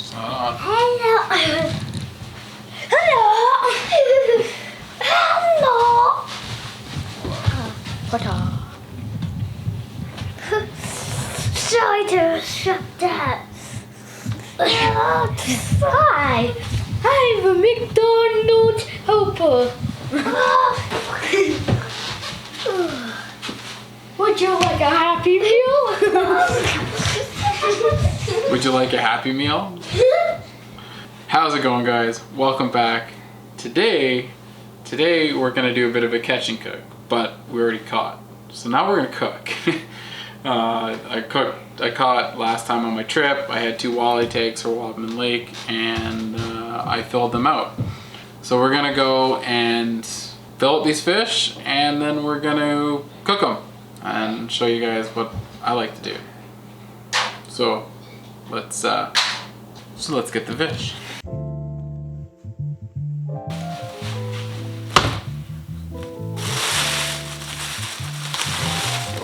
Hello. Hello. Hello. Potter. Sorry to shut that. Hi. I'm a McDonald's helper. Would you like a Happy Meal? Would you like a Happy Meal? How's it going, guys? Welcome back. Today we're gonna do a bit of a catch and cook, but we already caught. So now we're gonna cook. I caught last time on my trip. I had 2 walleye tags for Wadman Lake, and I filled them out. So we're gonna go and fill up these fish, and then we're gonna cook them and show you guys what I like to do. So let's get the fish.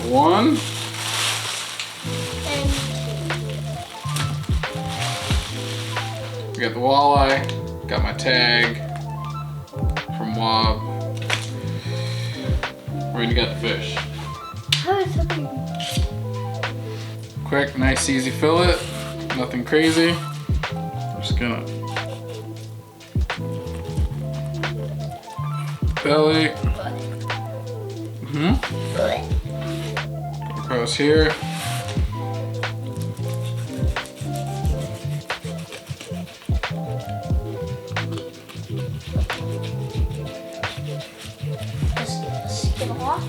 One. We got the walleye, got my tag from Wob. Ready to get the fish. Quick, nice, easy fillet. Nothing crazy. I'm just gonna belly. Across here. Skin off.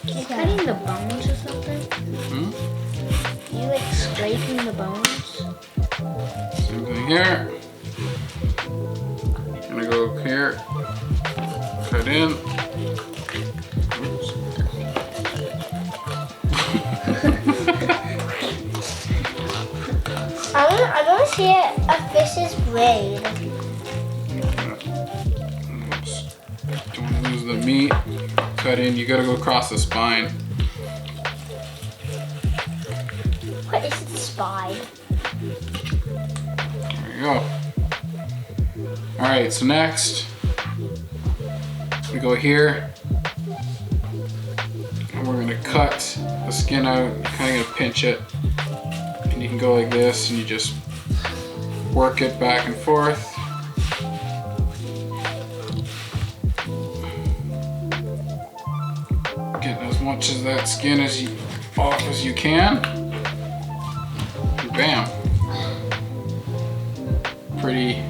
You cutting the bones or something? You like scraping the bones? Same thing here. Gonna go up here, cut in. Oops. I want to see a fish's braid. Oops. Don't want to lose the meat. Cut in, you gotta go across the spine. What is the spine? There you go. Alright, so next, we go here. And we're gonna cut the skin out, kind of gonna pinch it. And you can go like this and you just work it back and forth. Getting as much of that skin off as you can. And bam. Pretty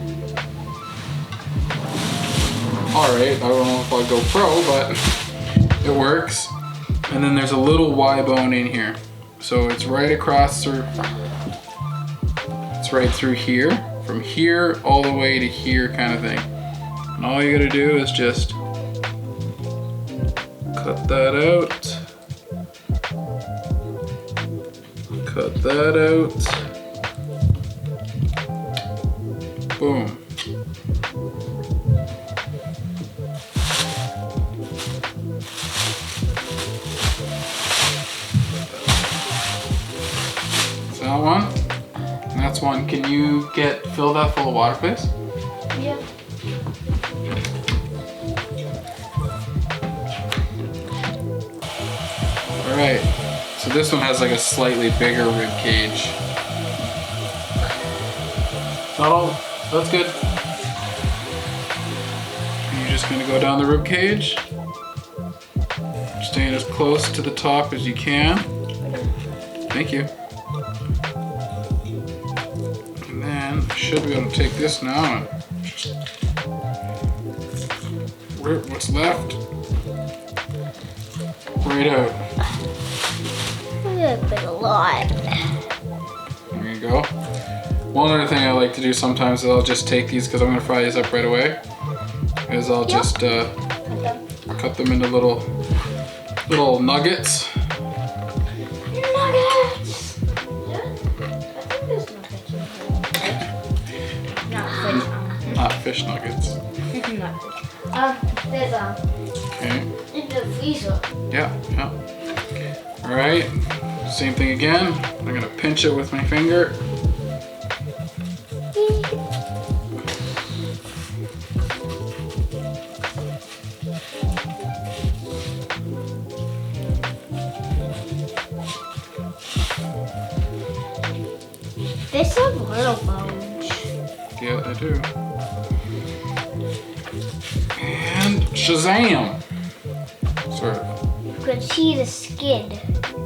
alright. I don't know if I'll go pro, but it works. And then there's a little Y bone in here. So it's right across through, it's right through here, from here all the way to here kind of thing. And all you gotta do is just cut that out, cut that out, boom. That one, and that's one. Can you fill that full of water, please? Yeah. All right, so this one has like a slightly bigger rib cage. Not all, that's good. And you're just gonna go down the rib cage, staying as close to the top as you can. Thank you. Should be able to take this now and just rip what's left right out. A bit a lot. There you go. One other thing I like to do sometimes is I'll just take these, because I'm going to fry these up right away, is I'll just cut them into little nuggets. Nuggets! Not fish Not fish nuggets. There's Okay. in the squeezer. Yeah. All right, same thing again. I'm gonna pinch it with my finger. They have little bones. Yeah, they do. And Shazam! Sort of. You can see the skin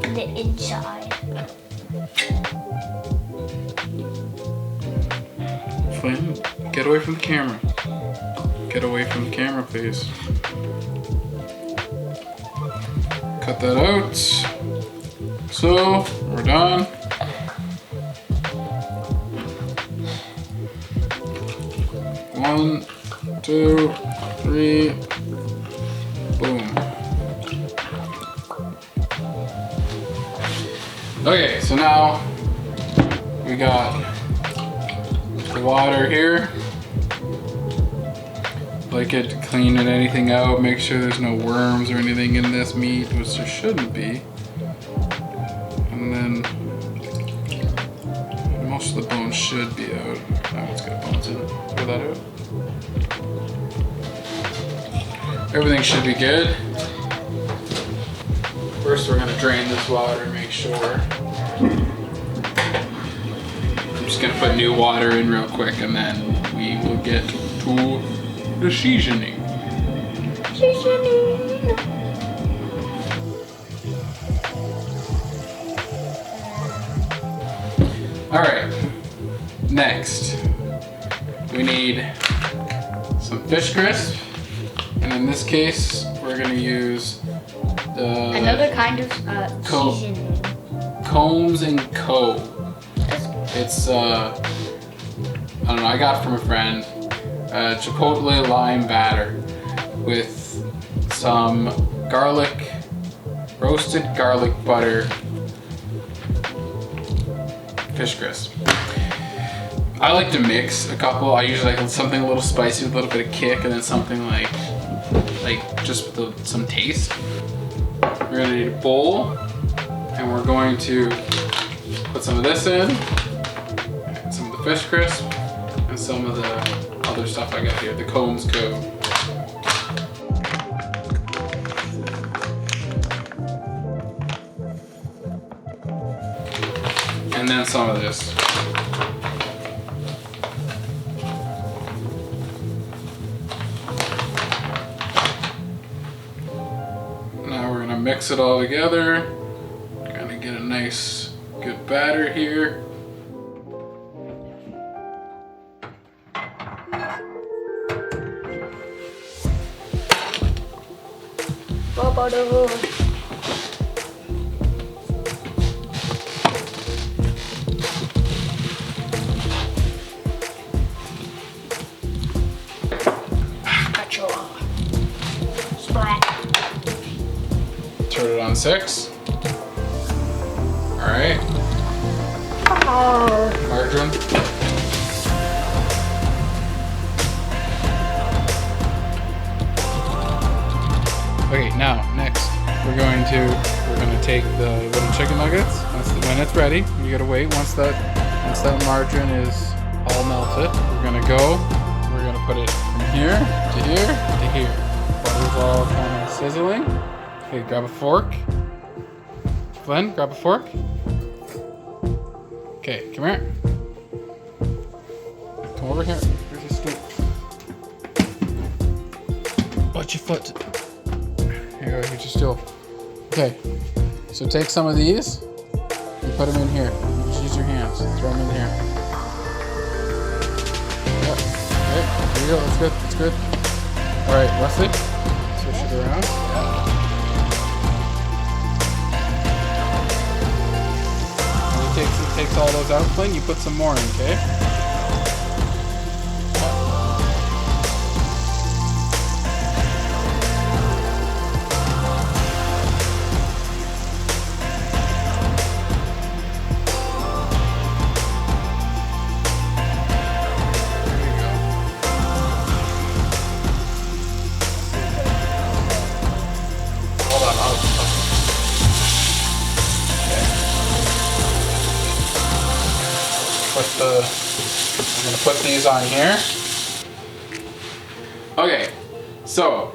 in the inside. Flynn, get away from the camera. Get away from the camera, please. Cut that out. So, we're done. One, two, three, boom. Okay, so now we got the water here. Like it to clean anything out, make sure there's no worms or anything in this meat, which there shouldn't be. And then most of the bones should be out. That one's got bones in it. Throw that out. Everything should be good. First we're gonna drain this water and make sure. I'm just gonna put new water in real quick and then we will get to the seasoning. Alright, next we need some fish crisp, and in this case we're gonna use the another kind of seasoning. Combs and Co. It's I don't know, I got it from a friend. Chipotle lime batter with some garlic, roasted garlic butter, fish crisp. I like to mix a couple. I usually like something a little spicy with a little bit of kick, and then something like just with some taste. We're gonna need a bowl, and we're going to put some of this in, some of the fish crisp, and some of the other stuff I got here, the Combs Co. And then some of this. Now we're gonna mix it all together. Gonna get a nice, good batter here. Splat. Turn it on 6. All right. Margarine. Okay, now next we're gonna take the little chicken nuggets. When it's ready, you gotta wait. Once that margarine is all melted, we're gonna put it from here to here to here. Butter's all kind of sizzling. Okay, grab a fork. Glenn, grab a fork. Okay, come here. Come over here. Here's your stool. Watch your foot. Here you go, here's your stool. Okay, so take some of these and put them in here. Just use your hands. Throw them in here. Yep. Okay, there you go. That's good. That's good. All right, Wesley, switch it around. Yeah. It takes all those out, Flynn. You put some more in, okay? put these on here. Okay, so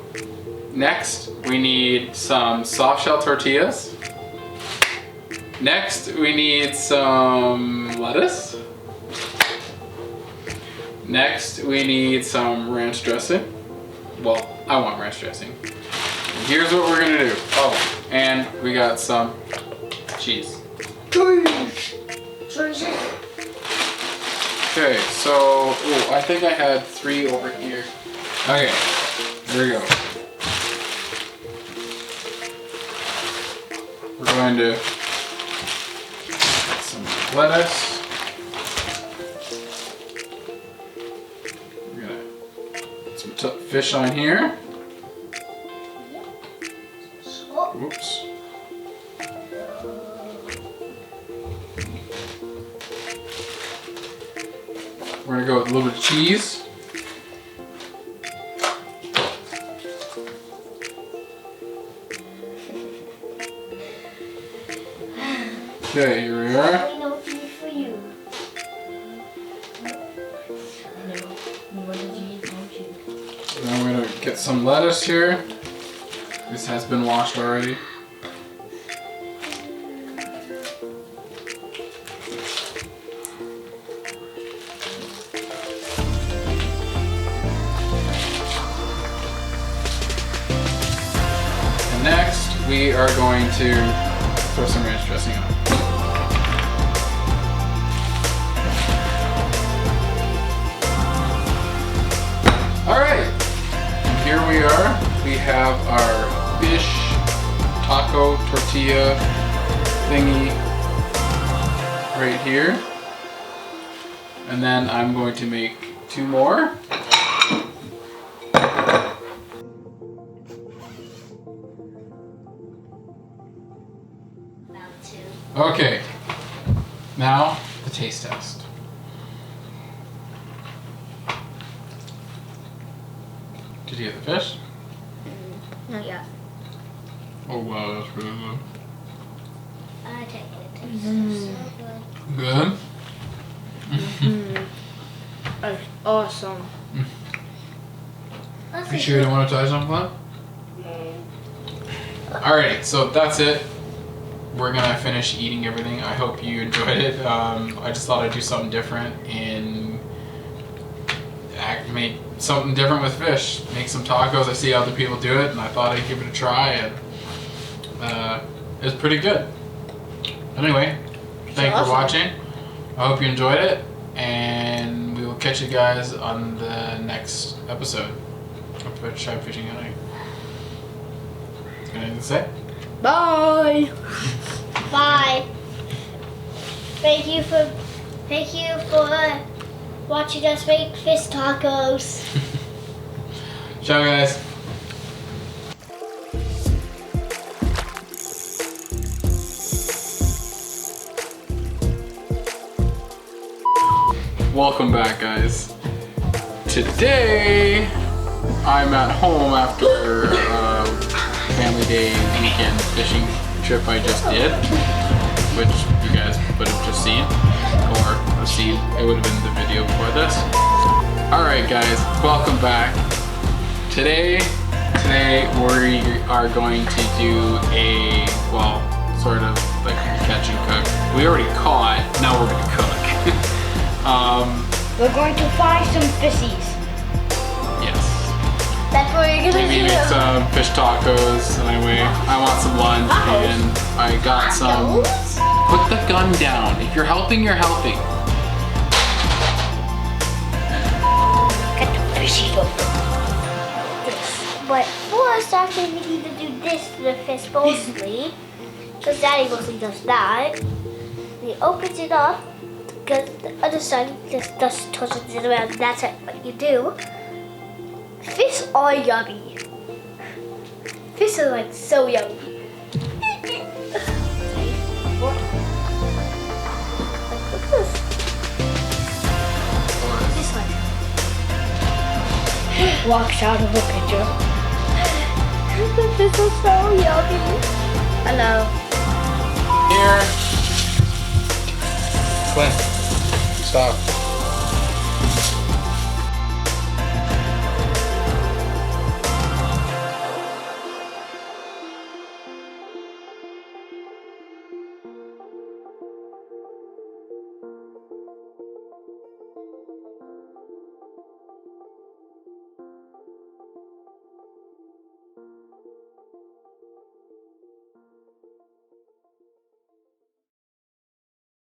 next we need some soft shell tortillas. Next we need some lettuce. Next we need some ranch dressing. Well, I want ranch dressing. And here's what we're gonna do. Oh, and we got some cheese. Okay, so I think I had 3 over here. Okay, here we go. We're going to get some lettuce. We're gonna put some fish on here. Oops. We're gonna go with a little bit of cheese. Okay, here we are. Then we're gonna get some lettuce here. This has been washed already. And next, we are going to throw some ranch dressing on. Alright, here we are. We have our fish taco tortilla thingy right here. And then I'm going to make 2 more. Okay, now the taste test. Did you get the fish? Not yet. Oh wow, that's really good. I take it. It tastes so good. Good? That's awesome. You sure you don't want to try something? Alright, so that's it. We're gonna finish eating everything. I hope you enjoyed it. I just thought I'd do something different and make something different with fish. Make some tacos. I see other people do it and I thought I'd give it a try, and it was pretty good. Anyway, thanks for watching. I hope you enjoyed it, and we will catch you guys on the next episode of Try Fishing Hunting. Got anything to say? Bye. Bye. Thank you for watching us make fish tacos. Ciao, guys. Welcome back, guys. Today, I'm at home after family day weekend fishing trip I just did, which you guys would have just seen, or seen. It would have been the video before this. Alright guys, welcome back. Today we are going to do a, well, sort of like catch and cook. We already caught, now we're going to cook. We're going to find some fishies. Yes. That's what we're gonna Maybe do. make some fish tacos. Anyway, I want some lunch, and I got some. Put the gun down. If you're helping, you're helping. Get the fishies over. But first, actually, we need to do this to the fish mostly, because Daddy mostly does that. He opens it up, because the other side just tosses it around. That's what you do. Fish are yummy. Fish are like so yummy. Look at this. This one. Walks out of the picture. The fish are so yummy. Hello. Here. Clint. stop.